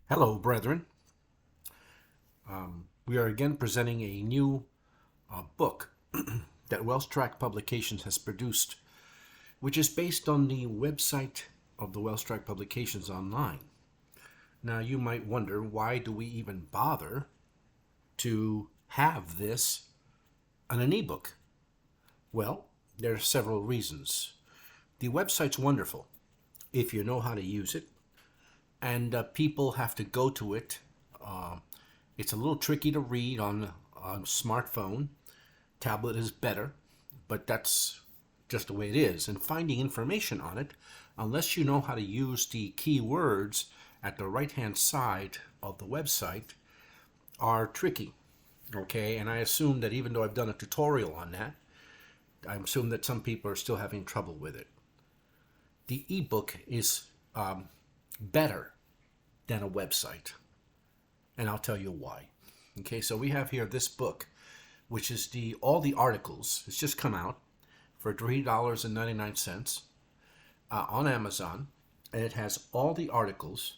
Hello, brethren. We are again presenting a new book that Welsh Tract Publications has produced, which is based on the website of the Welsh Tract Publications online. Now, you might wonder, why do we even bother to have this on an ebook? Well, there are several reasons. The website's wonderful if you know how to use it, and people have to go to it. It's a little tricky to read on a smartphone. Tablet is better, but that's just the way it is. And finding information on it, unless you know how to use the keywords at the right-hand side of the website, are tricky. Okay, and I assume that even though I've done a tutorial on that, I assume that some people are still having trouble with it. The ebook is better than a website, and I'll tell you why. Okay, so we have here this book, which is all the articles. It's just come out for $3.99 on Amazon, and it has all the articles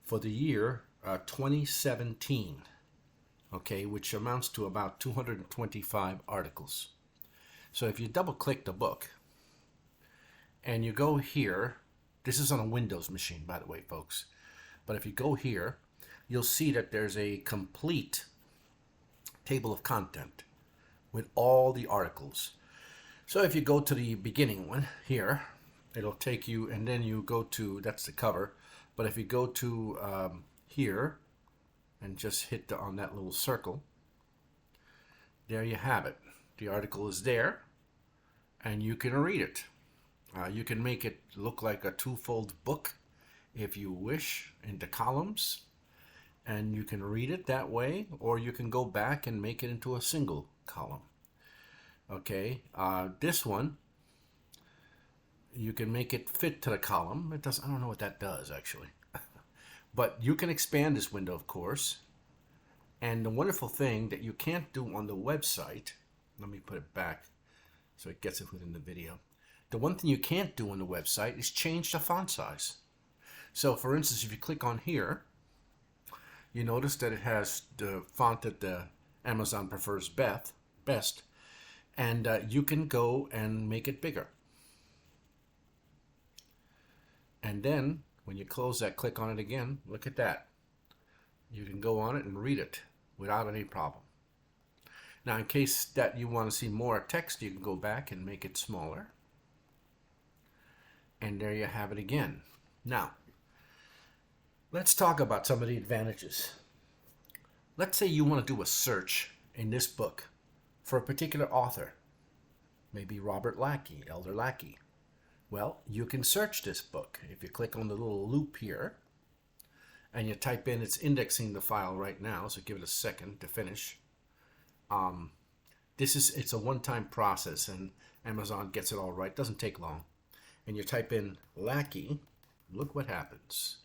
for the year 2017. Okay, which amounts to about 225 articles. So if you double click the book and you go here, this is on a Windows machine, by the way, folks. But if you go here, you'll see that there's a complete table of content with all the articles. So if you go to the beginning one here, it'll take you, and then you go to, that's the cover. But if you go to here and just hit on that little circle, there you have it. The article is there, and you can read it. You can make it look like a twofold book if you wish, into columns, and you can read it that way, or you can go back and make it into a single column. Okay, this one, you can make it fit to the column. It does. I don't know what that does, actually. But you can expand this window, of course. And the wonderful thing that you can't do on the website, let me put it back so it gets it within the video. The one thing you can't do on the website is change the font size. So for instance, if you click on here, you notice that it has the font that the Amazon prefers best, and you can go and make it bigger. And then when you close that, click on it again, look at that. You can go on it and read it without any problem. Now, in case that you want to see more text, you can go back and make it smaller. And there you have it again. Now, let's talk about some of the advantages. Let's say you want to do a search in this book for a particular author, maybe Robert Lackey, Elder Lackey. Well, you can search this book. If you click on the little loop here and you type in, it's indexing the file right now, so give it a second to finish. It's a one-time process, and Amazon gets it all right. It doesn't take long. And you type in Lackey, look what happens.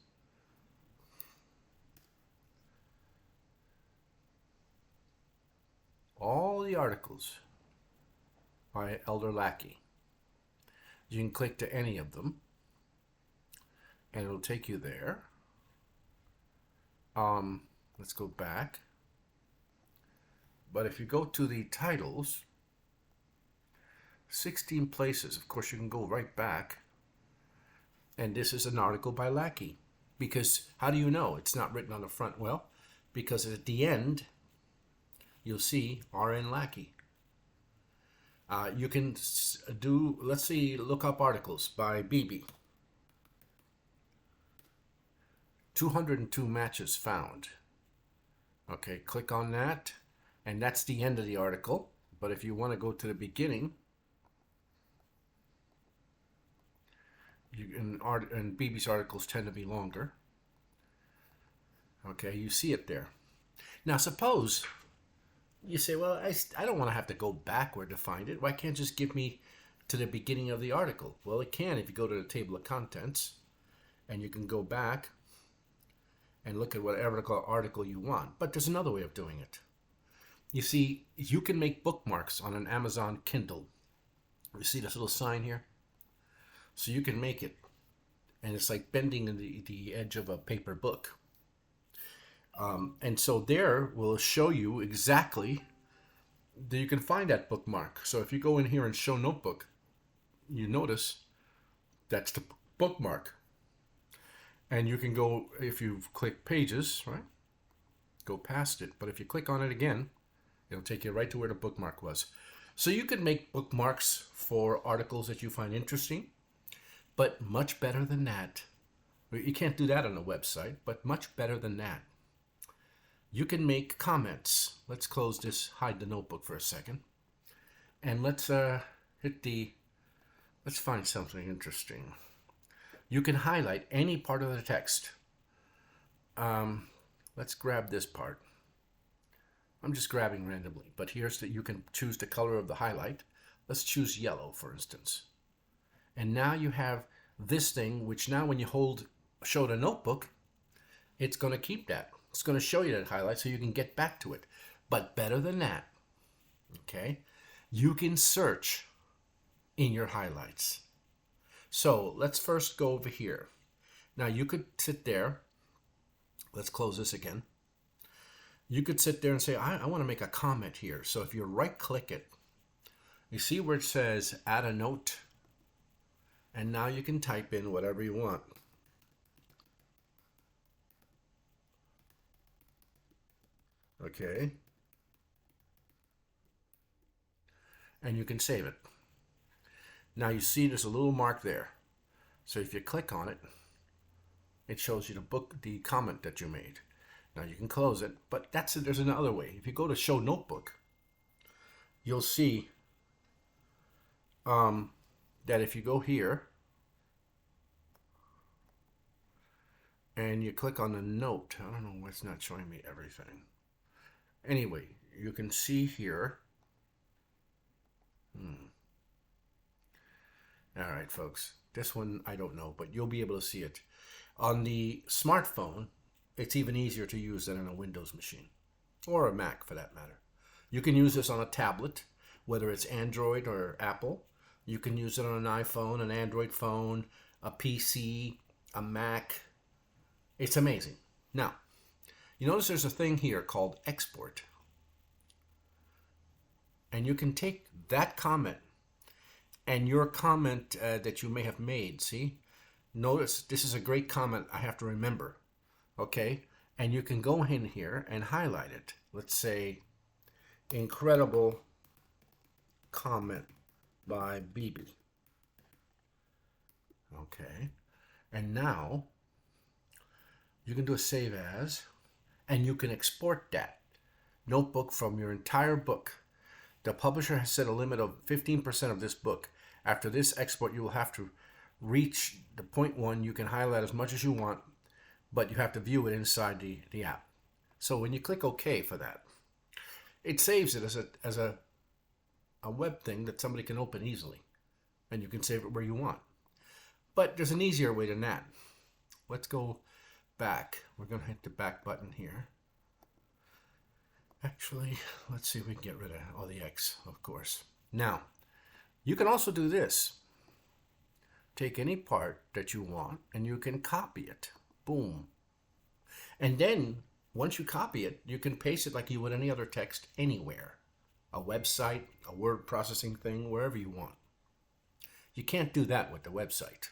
All the articles by Elder Lackey. You can click to any of them, and it'll take you there. Let's go back. But if you go to the titles, 16 places. Of course, you can go right back. And this is an article by Lackey. Because how do you know it's not written on the front? Well, because at the end, you'll see R.N. Lackey. You can do, let's see, look up articles by BB. 202 matches found. Okay, click on that, and that's the end of the article. But if you want to go to the beginning, and BB's articles tend to be longer. Okay, you see it there. Now suppose you say, well, I don't want to have to go backward to find it. Why can't it just give me to the beginning of the article? Well, it can if you go to the table of contents, and you can go back and look at whatever article you want. But there's another way of doing it. You see, you can make bookmarks on an Amazon Kindle. You see this little sign here? So you can make it, and it's like bending the edge of a paper book. And so there will show you exactly that you can find that bookmark. So if you go in here and show notebook, you notice that's the bookmark. And you can go, if you click pages, right, go past it. But if you click on it again, it'll take you right to where the bookmark was. So you can make bookmarks for articles that you find interesting, but much better than that. You can't do that on a website, but much better than that. You can make comments. Let's close this, hide the notebook for a second. And let's let's find something interesting. You can highlight any part of the text. Let's grab this part. I'm just grabbing randomly, but here's that you can choose the color of the highlight. Let's choose yellow, for instance. And now you have this thing, which now when you show the notebook, it's going to keep that. It's going to show you that highlight so you can get back to it. But better than that, okay, you can search in your highlights. So let's first go over here. Now you could sit there. Let's close this again. You could sit there and say, I want to make a comment here. So if you right click it, you see where it says add a note. And now you can type in whatever you want. Okay. And you can save it. Now you see there's a little mark there. So if you click on it, it shows you the comment that you made. Now you can close it, but there's another way. If you go to show notebook, you'll see that if you go here and you click on the note, I don't know why it's not showing me everything. Anyway, you can see here. All right, folks. This one I don't know, but you'll be able to see it. On the smartphone, it's even easier to use than on a Windows machine, or a Mac for that matter. You can use this on a tablet, whether it's Android or Apple. You can use it on an iPhone, an Android phone, a PC, a Mac. It's amazing. Now, you notice there's a thing here called export. And you can take that comment and your comment that you may have made, see? Notice this is a great comment I have to remember. Okay, and you can go in here and highlight it. Let's say, incredible comment by BB. Okay, and now you can do a save as, and you can export that notebook from your entire book. The publisher has set a limit of 15% of this book. After this export, you will have to reach the point one. You can highlight as much as you want, but you have to view it inside the app. So when you click OK for that, it saves it as a web thing that somebody can open easily, and you can save it where you want. But there's an easier way than that. Let's go back. We're going to hit the back button here. Actually, let's see if we can get rid of all the X, of course. Now, you can also do this. Take any part that you want, and you can copy it. Boom. And then, once you copy it, you can paste it like you would any other text anywhere. A website, a word processing thing, wherever you want. You can't do that with the website.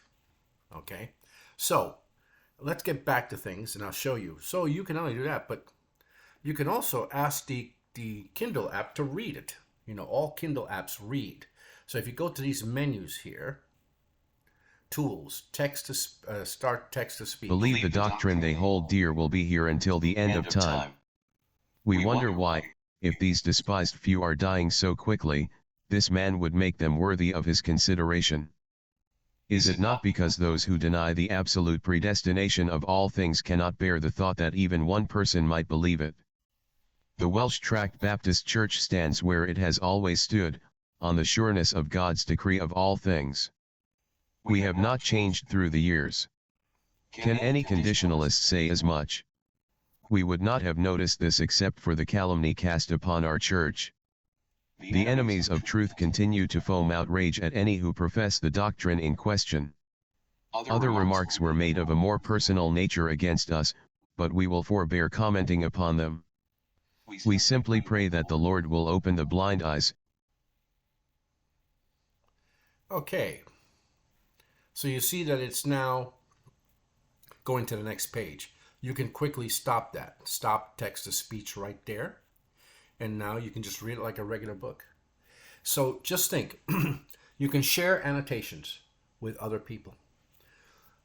Okay? So, let's get back to things, and I'll show you. So, you can not only do that, but you can also ask the Kindle app to read it. You know, all Kindle apps read. So, if you go to these menus here, tools, text to start text to speech. Believe the doctrine they hold dear will be here until the end of time. We wonder why, if these despised few are dying so quickly, this man would make them worthy of his consideration. Is it not because those who deny the absolute predestination of all things cannot bear the thought that even one person might believe it? The Welsh Tract Baptist Church stands where it has always stood, on the sureness of God's decree of all things. We have not changed through the years. Can any conditionalist say as much? We would not have noticed this except for the calumny cast upon our church. The enemies of truth continue to foam outrage at any who profess the doctrine in question. Other remarks were made of a more personal nature against us, but we will forbear commenting upon them. We simply pray that the Lord will open the blind eyes. Okay, so you see that it's now going to the next page. You can quickly stop that. Stop text-to-speech right there. And now you can just read it like a regular book. So just think, you can share annotations with other people.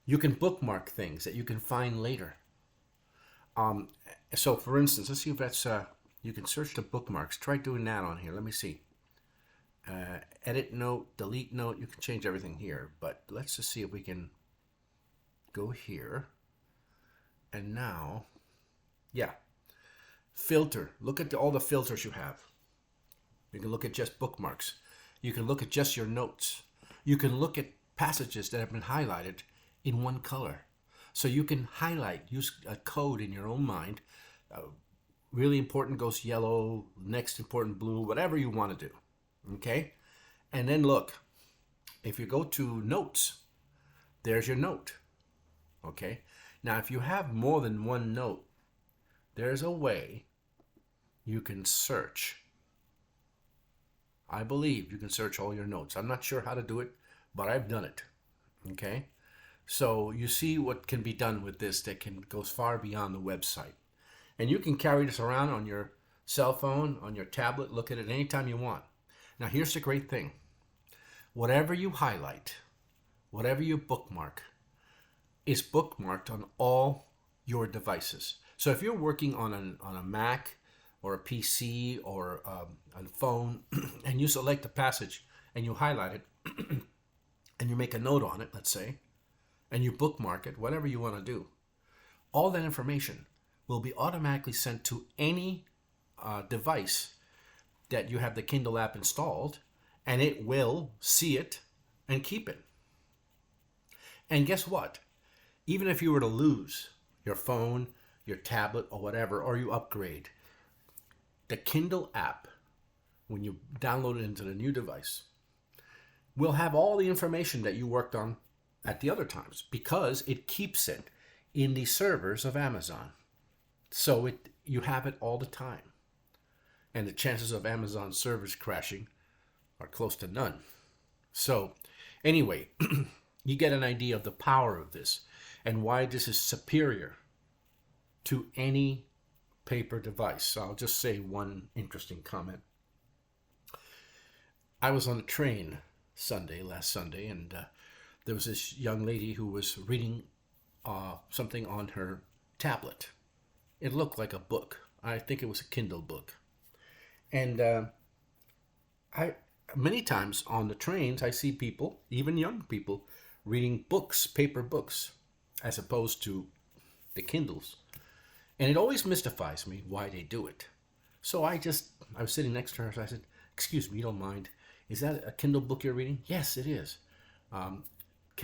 You can bookmark things that you can find later. So for instance, let's see if that's, you can search the bookmarks. Try doing that on here. Let me see. Edit note, delete note, you can change everything here. But let's just see if we can go here. And now, yeah, filter. Look at all the filters you have. You can look at just bookmarks. You can look at just your notes. You can look at passages that have been highlighted in one color. So you can highlight, use a code in your own mind. Really important goes yellow, next important blue, whatever you want to do. Okay? And then look, if you go to notes, there's your note. Okay? Now, if you have more than one note, there's a way you can search. I believe you can search all your notes. I'm not sure how to do it, but I've done it. Okay? So you see what can be done with this that goes far beyond the website. And you can carry this around on your cell phone, on your tablet, look at it anytime you want. Now, here's the great thing. Whatever you highlight, whatever you bookmark, is bookmarked on all your devices. So if you're working on a Mac or a PC or a phone and you select a passage and you highlight it and you make a note on it, let's say, and you bookmark it, whatever you want to do, all that information will be automatically sent to any device that you have the Kindle app installed, and it will see it and keep it. And guess what? Even if you were to lose your phone, your tablet, or whatever, or you upgrade, the Kindle app, when you download it into the new device, will have all the information that you worked on at the other times because it keeps it in the servers of Amazon. So you have it all the time. And the chances of Amazon servers crashing are close to none. So anyway, you get an idea of the power of this and why this is superior to any paper device. So I'll just say one interesting comment. I was on a train last Sunday, and there was this young lady who was reading something on her tablet. It looked like a book. I think it was a Kindle book. And many times on the trains, I see people, even young people, reading books, paper books, as opposed to the Kindles. And it always mystifies me why they do it. So I was sitting next to her, so I said, "Excuse me, you don't mind. Is that a Kindle book you're reading?" "Yes, it is." "Can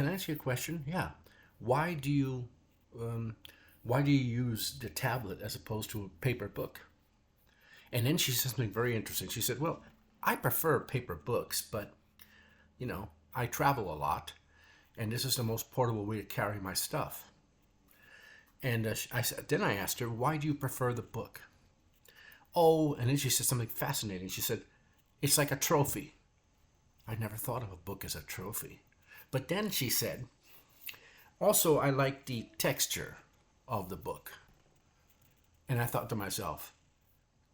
I ask you a question?" "Yeah." Why do you use the tablet as opposed to a paper book?" And then she said something very interesting. She said, "Well, I prefer paper books, but, I travel a lot, and this is the most portable way to carry my stuff." And then I asked her, "Why do you prefer the book?" "Oh," and then she said something fascinating. She said, "It's like a trophy." I never thought of a book as a trophy. But then she said, "Also, I like the texture of the book." And I thought to myself,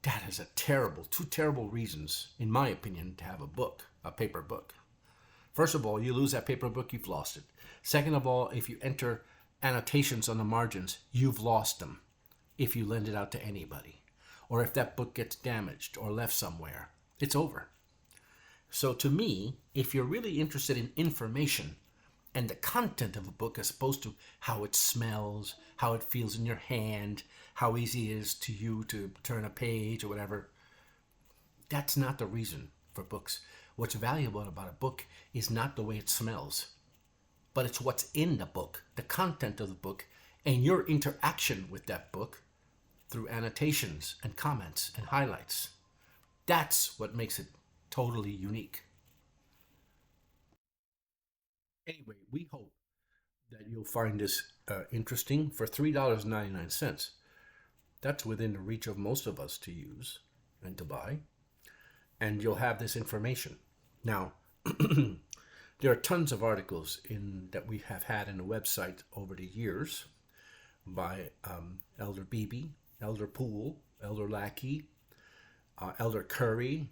that is two terrible reasons, in my opinion, to have a paper book. First of all, you lose that paper book, you've lost it. Second of all, if you enter annotations on the margins, you've lost them if you lend it out to anybody. Or if that book gets damaged or left somewhere, it's over. So to me, if you're really interested in information and the content of a book as opposed to how it smells, how it feels in your hand, how easy it is to you to turn a page or whatever, that's not the reason for books. What's valuable about a book is not the way it smells, but it's what's in the book, the content of the book, and your interaction with that book through annotations and comments and highlights. That's what makes it totally unique. Anyway, we hope that you'll find this interesting for $3.99. That's within the reach of most of us to use and to buy. And you'll have this information. Now, there are tons of articles that we have had in the website over the years by Elder Beebe, Elder Poole, Elder Lackey, Elder Curry.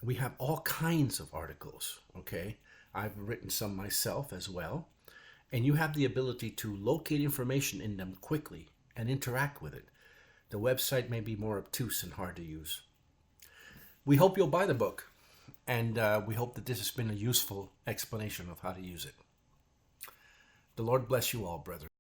We have all kinds of articles, okay? I've written some myself as well. And you have the ability to locate information in them quickly and interact with it. The website may be more obtuse and hard to use. We hope you'll buy the book, and we hope that this has been a useful explanation of how to use it. The Lord bless you all, brethren.